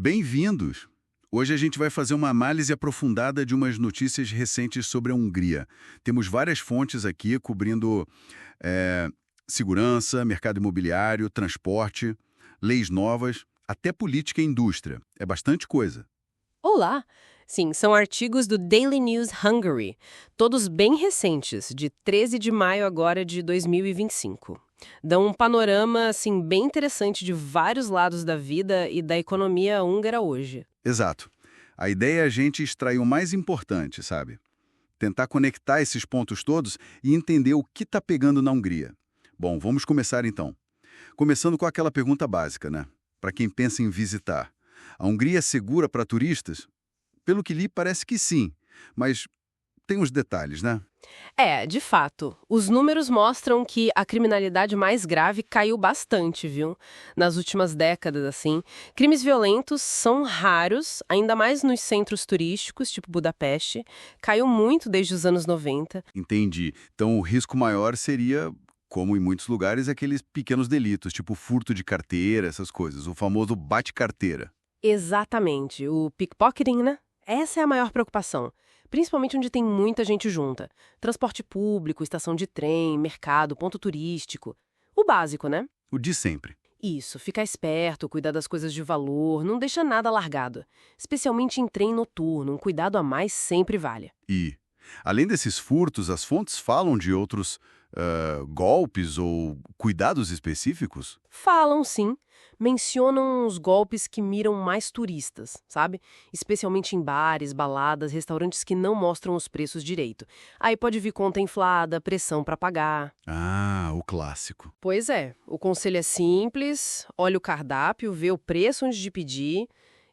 Bem-vindos! Hoje a gente vai fazer uma análise aprofundada de umas notícias recentes sobre a Hungria. Temos várias fontes aqui cobrindo eh, segurança, mercado imobiliário, transporte, leis novas, até política e indústria. É bastante coisa. Olá! Sim, são artigos do Daily News Hungary, todos bem recentes, de 13 de maio agora de 2025. Dão um panorama, assim, bem interessante de vários lados da vida e da economia húngara hoje. Exato. A ideia é a gente extrair o mais importante, sabe? Tentar conectar esses pontos todos e entender o que está pegando na Hungria. Bom, vamos começar então. Começando com aquela pergunta básica, né? Para quem pensa em visitar. A Hungria é segura para turistas? Pelo que li, parece que sim, mas tem uns detalhes, né? De fato, os números mostram que a criminalidade mais grave caiu bastante, viu? Nas últimas décadas, assim. Crimes violentos são raros, ainda mais nos centros turísticos, tipo Budapeste. Caiu muito desde os anos 90. Entendi. Então o risco maior seria, como em muitos lugares, aqueles pequenos delitos, tipo furto de carteira, essas coisas, o famoso bate-carteira. Exatamente, o pickpocketing, né? Essa é a maior preocupação, principalmente onde tem muita gente junta. Transporte público, estação de trem, mercado, ponto turístico. O básico, né? O de sempre. Isso, ficar esperto, cuidar das coisas de valor, não deixa nada largado. Especialmente em trem noturno, um cuidado a mais sempre vale. E, além desses furtos, as fontes falam de outros golpes ou cuidados específicos? Falam, sim. Mencionam os golpes que miram mais turistas, sabe? Especialmente em bares, baladas, restaurantes que não mostram os preços direito. Aí pode vir conta inflada, pressão para pagar. Ah, o clássico. Pois é, o conselho é simples, olha o cardápio, vê o preço antes de pedir.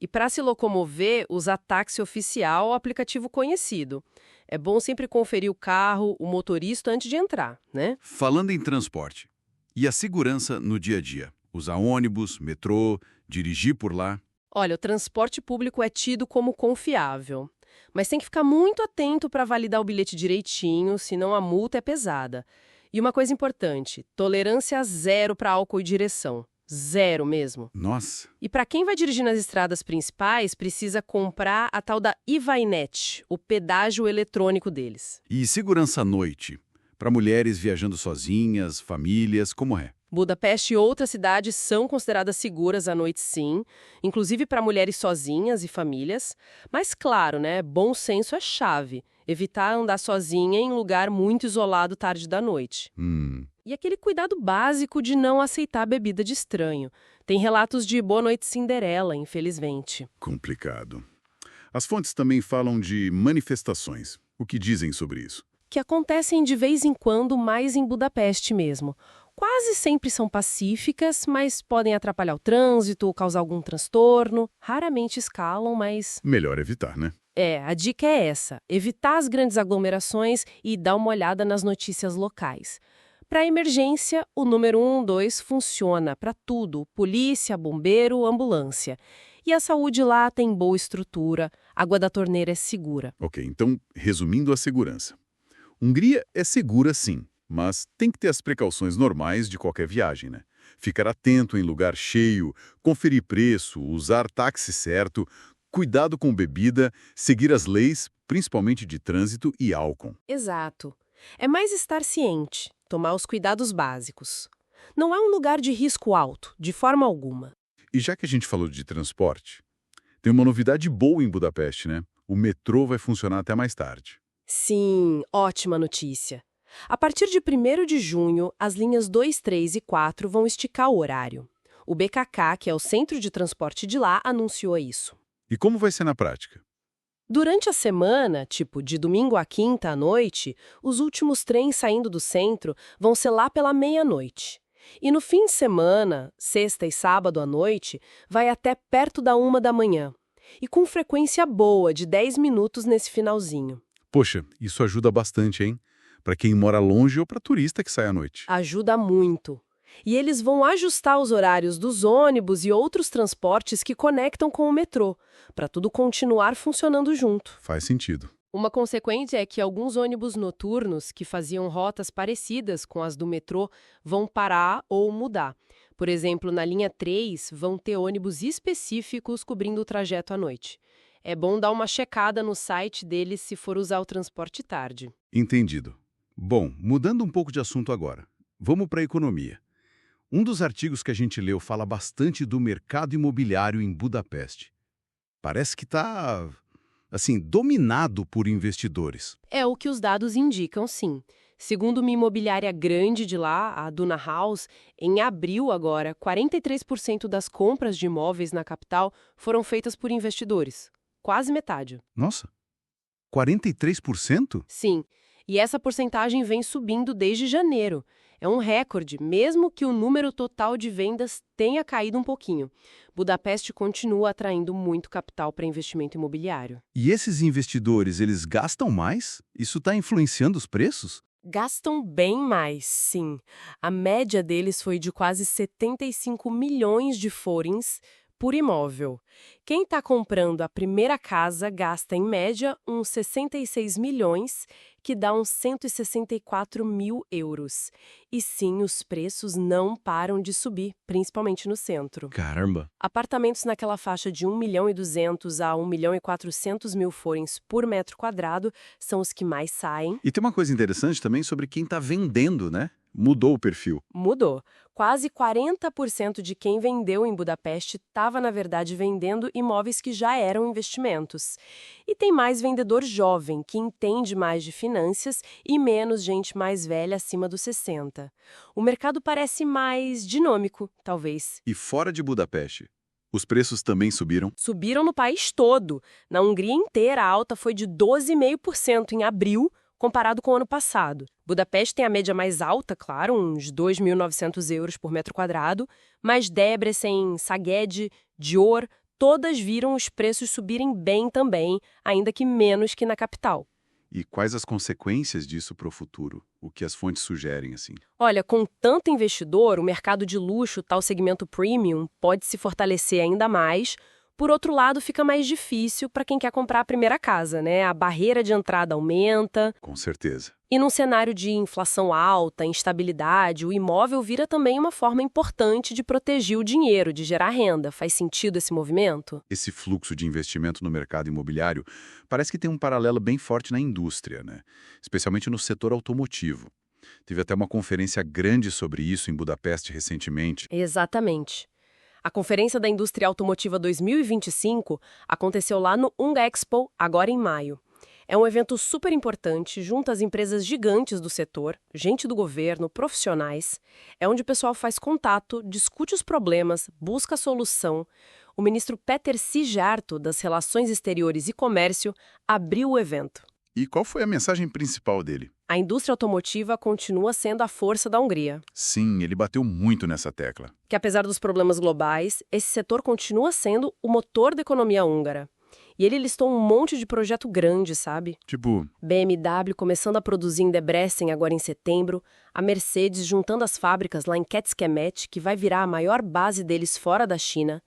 E para se locomover, usa táxi oficial ou aplicativo conhecido. É bom sempre conferir o carro, o motorista antes de entrar, né? Falando em transporte, e a segurança no dia a dia? Usar ônibus, metrô, dirigir por lá? Olha, o transporte público é tido como confiável. Mas tem que ficar muito atento para validar o bilhete direitinho, senão a multa é pesada. E uma coisa importante, tolerância zero para álcool e direção. Zero mesmo. Nossa, E para quem vai dirigir nas estradas principais, precisa comprar a tal da Ivainet, o pedágio eletrônico deles. e segurança à noite? Para mulheres viajando sozinhas, famílias, como é? Budapeste e outras cidades são consideradas seguras à noite, sim, inclusive para mulheres sozinhas e famílias. Mas claro, né, bom senso é chave. Evitar andar sozinha em lugar muito isolado tarde da noite. E aquele cuidado básico de não aceitar bebida de estranho. Tem relatos de Boa Noite Cinderela, infelizmente. Complicado. As fontes também falam de manifestações. O que dizem sobre isso? Que acontecem de vez em quando mais em Budapeste mesmo. Quase sempre são pacíficas, mas podem atrapalhar o trânsito ou causar algum transtorno. Raramente escalam, mas... Melhor evitar, né? A dica é essa: evitar as grandes aglomerações e dar uma olhada nas notícias locais. Para emergência, o número 112 funciona para tudo: polícia, bombeiro, ambulância. E a saúde lá tem boa estrutura, água da torneira é segura. Ok, então, resumindo a segurança. Hungria é segura sim, mas tem que ter as precauções normais de qualquer viagem, né? Ficar atento em lugar cheio, conferir preço, usar táxi certo, cuidado com bebida, seguir as leis, principalmente de trânsito e álcool. Exato. É mais estar ciente, tomar os cuidados básicos. Não é um lugar de risco alto, de forma alguma. E já que a gente falou de transporte, tem uma novidade boa em Budapeste, né? O metrô vai funcionar até mais tarde. Sim, ótima notícia. A partir de 1º de junho, as linhas 2, 3 e 4 vão esticar o horário. O BKK, que é o centro de transporte de lá, anunciou isso. E como vai ser na prática? Durante a semana, tipo de domingo a quinta à noite, os últimos trens saindo do centro vão ser lá pela meia-noite. E no fim de semana, sexta e sábado à noite, vai até perto da 1 da manhã. E com frequência boa, de 10 minutos nesse finalzinho. Poxa, isso ajuda bastante, hein? Para quem mora longe ou para turista que sai à noite. Ajuda muito. E eles vão ajustar os horários dos ônibus e outros transportes que conectam com o metrô, para tudo continuar funcionando junto. Faz sentido. Uma consequência é que alguns ônibus noturnos que faziam rotas parecidas com as do metrô vão parar ou mudar. Por exemplo, na linha 3, vão ter ônibus específicos cobrindo o trajeto à noite. É bom dar uma checada no site deles se for usar o transporte tarde. Entendido. Bom, mudando um pouco de assunto agora. Vamos para a economia. Um dos artigos que a gente leu fala bastante do mercado imobiliário em Budapeste. Parece que está, assim, dominado por investidores. É o que os dados indicam, sim. Segundo uma imobiliária grande de lá, a Duna House, em abril agora, 43% das compras de imóveis na capital foram feitas por investidores. Quase metade. Nossa, 43%? Sim, e essa porcentagem vem subindo desde janeiro. É um recorde, mesmo que o número total de vendas tenha caído um pouquinho. Budapeste continua atraindo muito capital para investimento imobiliário. E esses investidores, eles gastam mais? Isso está influenciando os preços? Gastam bem mais, sim. A média deles foi de quase 75 milhões de forints por imóvel. Quem está comprando a primeira casa gasta, em média, uns 66 milhões, que dá uns 164 mil euros. E sim, os preços não param de subir, principalmente no centro. Caramba! Apartamentos naquela faixa de 1.200.000 a 1.400.000 forints por metro quadrado são os que mais saem. E tem uma coisa interessante também sobre quem está vendendo, né? Mudou o perfil. Mudou. Quase 40% de quem vendeu em Budapeste estava, na verdade, vendendo imóveis que já eram investimentos. E tem mais vendedor jovem, que entende mais de finanças, e menos gente mais velha acima dos 60. O mercado parece mais dinâmico, talvez. E fora de Budapeste, os preços também subiram? Subiram no país todo. Na Hungria inteira, a alta foi de 12,5% em abril, comparado com o ano passado. Budapeste tem a média mais alta, claro, uns 2.900 euros por metro quadrado, mas Debrecen, Szeged, Győr, todas viram os preços subirem bem também, ainda que menos que na capital. E quais as consequências disso para o futuro? O que as fontes sugerem, assim? Olha, com tanto investidor, o mercado de luxo, tal segmento premium, pode se fortalecer ainda mais. Por outro lado, fica mais difícil para quem quer comprar a primeira casa, né? A barreira de entrada aumenta. Com certeza. E num cenário de inflação alta, instabilidade, o imóvel vira também uma forma importante de proteger o dinheiro, de gerar renda. Faz sentido esse movimento? Esse fluxo de investimento no mercado imobiliário parece que tem um paralelo bem forte na indústria, né? Especialmente no setor automotivo. Teve até uma conferência grande sobre isso em Budapeste recentemente. Exatamente. A Conferência da Indústria Automotiva 2025 aconteceu lá no Unga Expo, agora em maio. É um evento super importante, junta as empresas gigantes do setor, gente do governo, profissionais. É onde o pessoal faz contato, discute os problemas, busca a solução. O ministro Péter Szijjártó, das Relações Exteriores e Comércio, abriu o evento. E qual foi a mensagem principal dele? A indústria automotiva continua sendo a força da Hungria. Sim, ele bateu muito nessa tecla. Que apesar dos problemas globais, esse setor continua sendo o motor da economia húngara. E ele listou um monte de projeto grande, sabe? Tipo, BMW começando a produzir em Debrecen agora em setembro, a Mercedes juntando as fábricas lá em Kecskemét, que vai virar a maior base deles fora da China,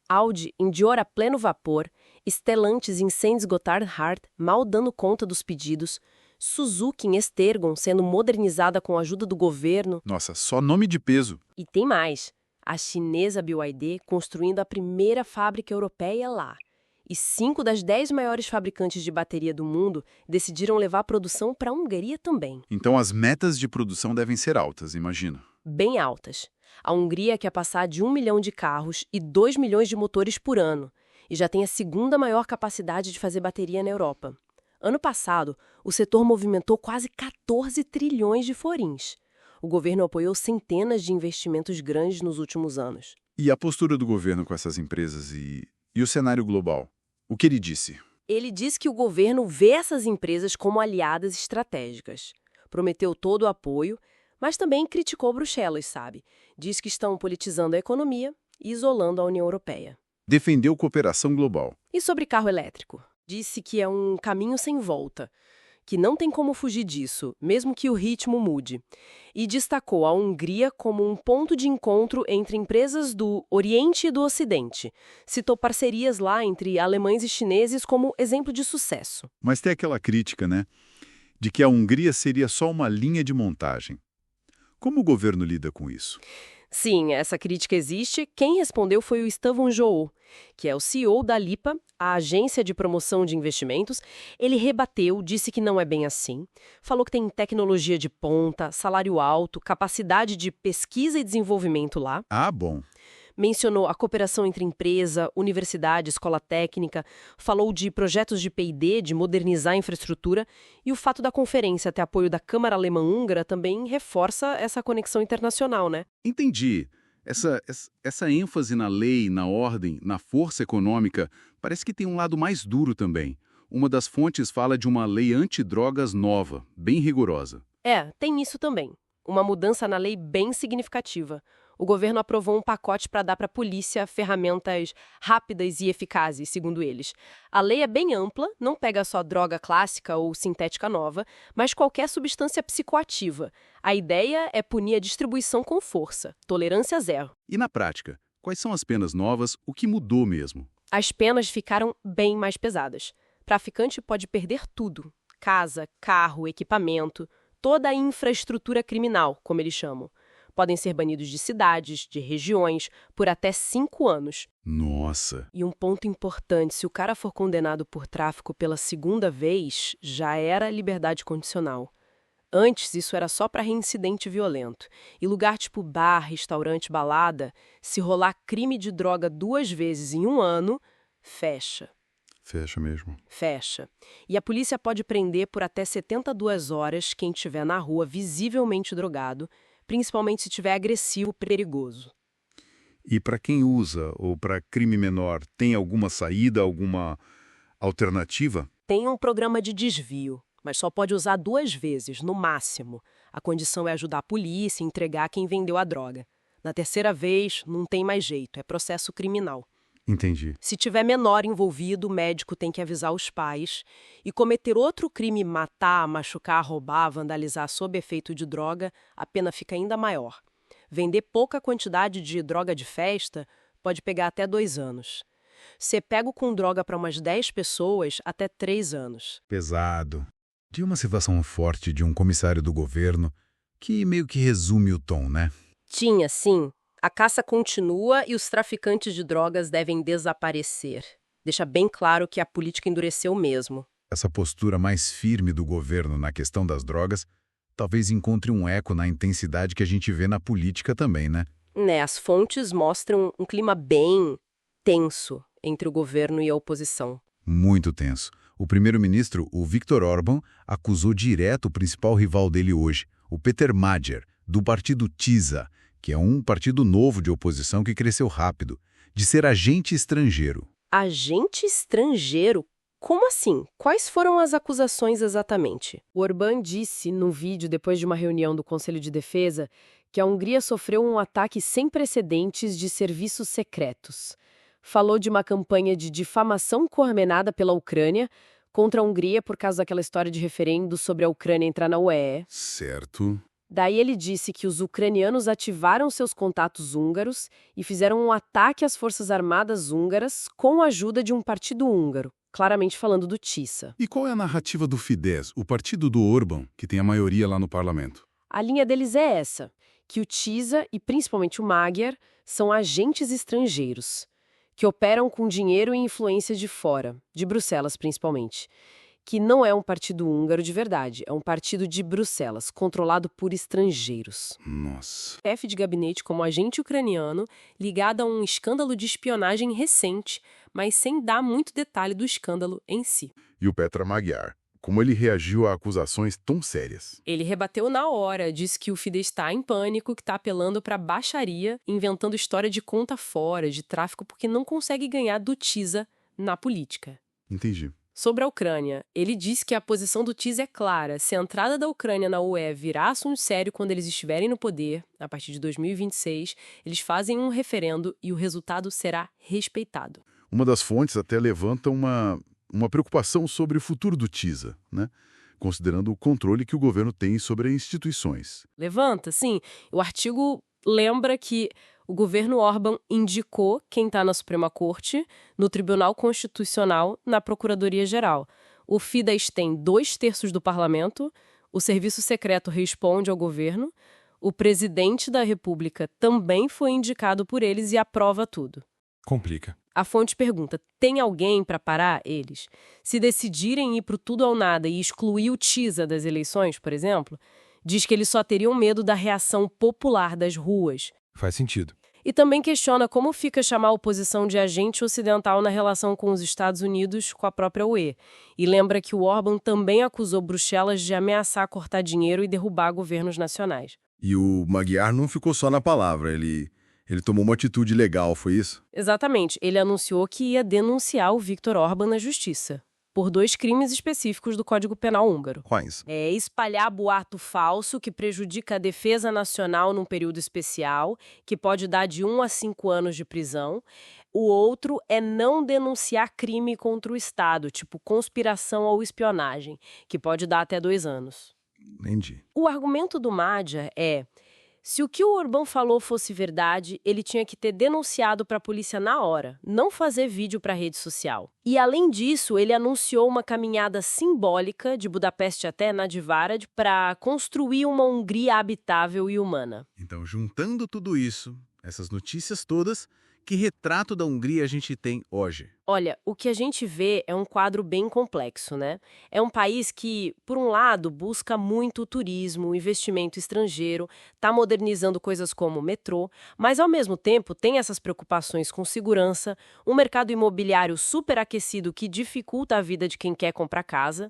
Audi em Győr a pleno vapor, Stellantis em Szent-Gotthard mal dando conta dos pedidos, Suzuki em Esztergom sendo modernizada com a ajuda do governo. nossa, só nome de peso. E tem mais, a chinesa BYD construindo a primeira fábrica europeia lá. E 5 das 10 maiores fabricantes de bateria do mundo decidiram levar a produção para a Hungria também. Então as metas de produção devem ser altas, imagino. Bem altas. A Hungria quer passar de 1 milhão de carros e 2 milhões de motores por ano, e já tem a segunda maior capacidade de fazer bateria na Europa. Ano passado, o setor movimentou quase 14 trilhões de forins. O governo apoiou centenas de investimentos grandes nos últimos anos. E a postura do governo com essas empresas e o cenário global? O que ele disse? Ele diz que o governo vê essas empresas como aliadas estratégicas. Prometeu todo o apoio, mas também criticou Bruxelas, sabe? Diz que estão politizando a economia e isolando a União Europeia. Defendeu cooperação global. E sobre carro elétrico? Disse que é um caminho sem volta, que não tem como fugir disso, mesmo que o ritmo mude. E destacou a Hungria como um ponto de encontro entre empresas do Oriente e do Ocidente. Citou parcerias lá entre alemães e chineses como exemplo de sucesso. Mas tem aquela crítica, né? De que a Hungria seria só uma linha de montagem. Como o governo lida com isso? Sim, essa crítica existe. Quem respondeu foi o Estevão Joô, que é o CEO da Lipa, a agência de promoção de investimentos. Ele rebateu, disse que não é bem assim. Falou que tem tecnologia de ponta, salário alto, capacidade de pesquisa e desenvolvimento lá. Ah, bom. Mencionou a cooperação entre empresa, universidade, escola técnica, falou de projetos de P&D, de modernizar a infraestrutura, e o fato da conferência ter apoio da Câmara Alemã-Húngara também reforça essa conexão internacional, né? Entendi. Essa ênfase na lei, na ordem, na força econômica, parece que tem um lado mais duro também. Uma das fontes fala de uma lei antidrogas nova, bem rigorosa. Tem isso também. Uma mudança na lei bem significativa. O governo aprovou um pacote para dar para a polícia ferramentas rápidas e eficazes, segundo eles. A lei é bem ampla, não pega só droga clássica ou sintética nova, mas qualquer substância psicoativa. A ideia é punir a distribuição com força, tolerância zero. E na prática, quais são as penas novas, o que mudou mesmo? As penas ficaram bem mais pesadas. Traficante pode perder tudo: casa, carro, equipamento, toda a infraestrutura criminal, como eles chamam. Podem ser banidos de cidades, de regiões, por até 5 anos. Nossa! E um ponto importante, se o cara for condenado por tráfico pela segunda vez, já era liberdade condicional. Antes, isso era só para reincidente violento. E lugar tipo bar, restaurante, balada, se rolar crime de droga 2 vezes em 1 ano, fecha. Fecha mesmo. Fecha. E a polícia pode prender por até 72 horas quem estiver na rua visivelmente drogado, principalmente se estiver agressivo, perigoso. E para quem usa ou para crime menor, tem alguma saída, alguma alternativa? Tem um programa de desvio, mas só pode usar 2 vezes, no máximo. A condição é ajudar a polícia a entregar quem vendeu a droga. Na terceira vez, não tem mais jeito, é processo criminal. Entendi. Se tiver menor envolvido, o médico tem que avisar os pais. E cometer outro crime, matar, machucar, roubar, vandalizar sob efeito de droga, a pena fica ainda maior. Vender pouca quantidade de droga de festa pode pegar até 2 anos. Ser pego com droga para umas 10 pessoas, até 3 anos. Pesado. De uma situação forte de um comissário do governo que meio que resume o tom, né? Tinha, sim. A caça continua e os traficantes de drogas devem desaparecer. Deixa bem claro que a política endureceu mesmo. Essa postura mais firme do governo na questão das drogas talvez encontre um eco na intensidade que a gente vê na política também, né? As fontes mostram um clima bem tenso entre o governo e a oposição. Muito tenso. O primeiro-ministro, o Viktor Orbán, acusou direto o principal rival dele hoje, o Péter Magyar, do partido TISA, que é um partido novo de oposição que cresceu rápido, de ser agente estrangeiro. Agente estrangeiro? Como assim? Quais foram as acusações exatamente? O Orbán disse no vídeo, depois de uma reunião do Conselho de Defesa, que a Hungria sofreu um ataque sem precedentes de serviços secretos. Falou de uma campanha de difamação coordenada pela Ucrânia contra a Hungria por causa daquela história de referendo sobre a Ucrânia entrar na UE. Certo. Daí ele disse que os ucranianos ativaram seus contatos húngaros e fizeram um ataque às forças armadas húngaras com a ajuda de um partido húngaro, claramente falando do TISA. E qual é a narrativa do Fidesz, o partido do Orbán, que tem a maioria lá no parlamento? A linha deles é essa, que o TISA e principalmente o Magyar são agentes estrangeiros, que operam com dinheiro e influência de fora, de Bruxelas principalmente, que não é um partido húngaro de verdade, é um partido de Bruxelas, controlado por estrangeiros. Nossa. Chefe de gabinete como agente ucraniano, ligado a um escândalo de espionagem recente, mas sem dar muito detalhe do escândalo em si. E o Péter Magyar, como ele reagiu a acusações tão sérias? Ele rebateu na hora, disse que o Fidesz está em pânico, que está apelando para baixaria, inventando história de conta fora, de tráfico, porque não consegue ganhar do TISA na política. Entendi. Sobre a Ucrânia, ele disse que a posição do TISA é clara. Se a entrada da Ucrânia na UE virar assunto sério quando eles estiverem no poder, a partir de 2026, eles fazem um referendo e o resultado será respeitado. Uma das fontes até levanta uma preocupação sobre o futuro do TISA, né? Considerando o controle que o governo tem sobre as instituições. Levanta, sim. O artigo lembra que o governo Orbán indicou quem está na Suprema Corte, no Tribunal Constitucional, na Procuradoria-Geral. O Fidesz tem 2/3 do parlamento, o serviço secreto responde ao governo, O presidente da República também foi indicado por eles e aprova tudo. Complica. A fonte pergunta, tem alguém para parar eles? Se decidirem ir pro tudo ou nada e excluir o TISA das eleições, por exemplo, diz que eles só teriam medo da reação popular das ruas. Faz sentido. E também questiona como fica chamar a oposição de agente ocidental na relação com os Estados Unidos com a própria UE. E lembra que o Orbán também acusou Bruxelas de ameaçar cortar dinheiro e derrubar governos nacionais. E o Magyar não ficou só na palavra, ele tomou uma atitude legal, foi isso? Exatamente. Ele anunciou que ia denunciar o Viktor Orbán na justiça, por 2 crimes específicos do Código Penal húngaro. Quais? Espalhar boato falso que prejudica a defesa nacional num período especial, que pode dar de 1 a 5 anos de prisão. O outro é não denunciar crime contra o Estado, tipo conspiração ou espionagem, que pode dar até 2 anos. Entendi. O argumento do Magyar é: se o que o Orbán falou fosse verdade, ele tinha que ter denunciado para a polícia na hora, não fazer vídeo para a rede social. E, além disso, ele anunciou uma caminhada simbólica de Budapeste até Nagyvárad para construir uma Hungria habitável e humana. Então, juntando tudo isso, essas notícias todas, que retrato da Hungria a gente tem hoje? Olha, o que a gente vê é um quadro bem complexo, né? É um país que, por um lado, busca muito o turismo, o investimento estrangeiro, está modernizando coisas como o metrô, mas, ao mesmo tempo, tem essas preocupações com segurança, um mercado imobiliário superaquecido que dificulta a vida de quem quer comprar casa.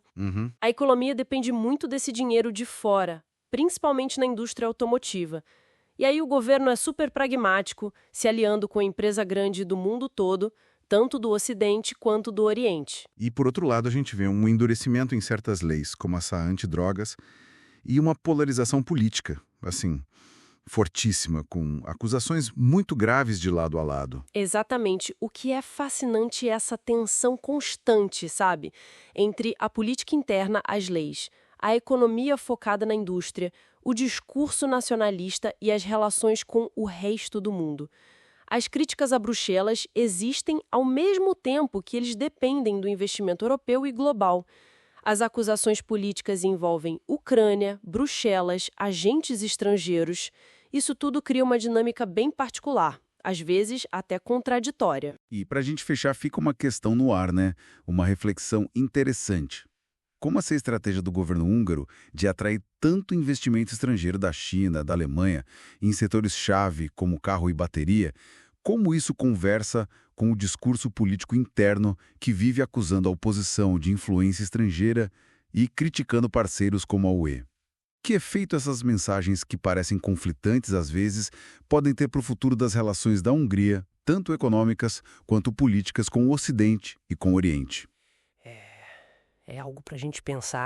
A economia depende muito desse dinheiro de fora, principalmente na indústria automotiva. E aí o governo é super pragmático, se aliando com a empresa grande do mundo todo, tanto do Ocidente quanto do Oriente. E, por outro lado, a gente vê um endurecimento em certas leis, como essa antidrogas, e uma polarização política, assim, fortíssima, com acusações muito graves de lado a lado. Exatamente. O que é fascinante é essa tensão constante, sabe? Entre a política interna, as leis, a economia focada na indústria, o discurso nacionalista e as relações com o resto do mundo. As críticas a Bruxelas existem ao mesmo tempo que eles dependem do investimento europeu e global. As acusações políticas envolvem Ucrânia, Bruxelas, agentes estrangeiros. Isso tudo cria uma dinâmica bem particular, às vezes até contraditória. E, para a gente fechar, fica uma questão no ar, né? Uma reflexão interessante. Como essa estratégia do governo húngaro de atrair tanto investimento estrangeiro da China, da Alemanha, em setores-chave como carro e bateria, como isso conversa com o discurso político interno que vive acusando a oposição de influência estrangeira e criticando parceiros como a UE? Que efeito essas mensagens, que parecem conflitantes às vezes, podem ter para o futuro das relações da Hungria, tanto econômicas quanto políticas, com o Ocidente e com o Oriente? É algo para a gente pensar,